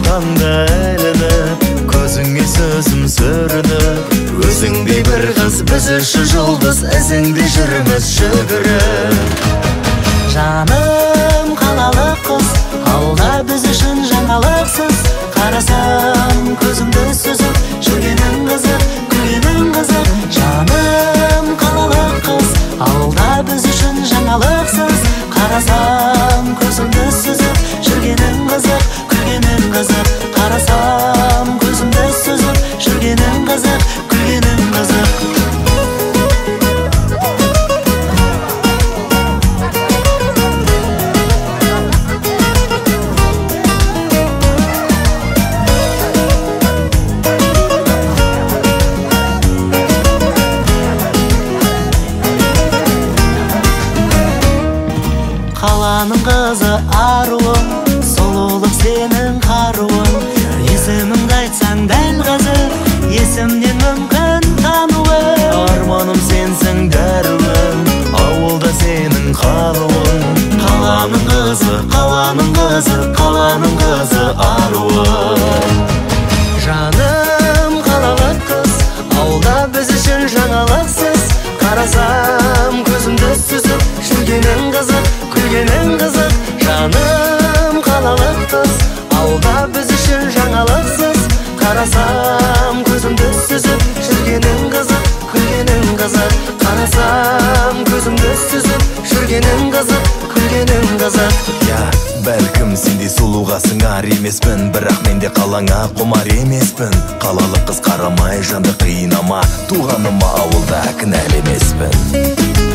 таңда ілініп, көзіңе сөзім сүрініп, өзіңдей бір қыз біз үшін жұлдыз, ізіңде жүрміз жүгіріп. Жаным қалалық қыз, алда біз үшін жаңалықсыз, қарасам көзімді сүзіп, жүргенің қызық, күлгенің қызық. Жаным қалалық қыз, алда біз үшін жаңалықсыз, қарасам көзімді сүзіп, жүргенің қызық, күлгенің қызық. Қарасам көзімді сүзіп, жүргенің қызық, күлгенің қызық. Қаланың қызы аруым, сұлулық сенің қаруың. Есіміңді айтсаң дәл қазір, есімнен мүмкін тануым. Арманым сенсің дәруім, ауылда сенің қалуың. Қаланың қызы, қаланың қызы, қаланың қызы аруым. Жаным қалалық қыз, ауылда біз үшін жаңалықсыз, қарасам көзімді сүзіп, жүргенің қызық, күлгенің қызық. Жаным қалалық қыз, ауылда біз үшін жаңалықсыз, қарасам көзімді сүзіп, жүргенің қызық, күлгенің қызық. Қарасам көзімді сүзіп, жүргенің қызық, күлгенің қызық. Бәлкім сендей сұлуға сыңар емеспін, бірақ мен де қалаңа құмар емеспін. Қалалық қыз қарамай жанды қиынама, туғаныма ауылда кінәлі емеспін.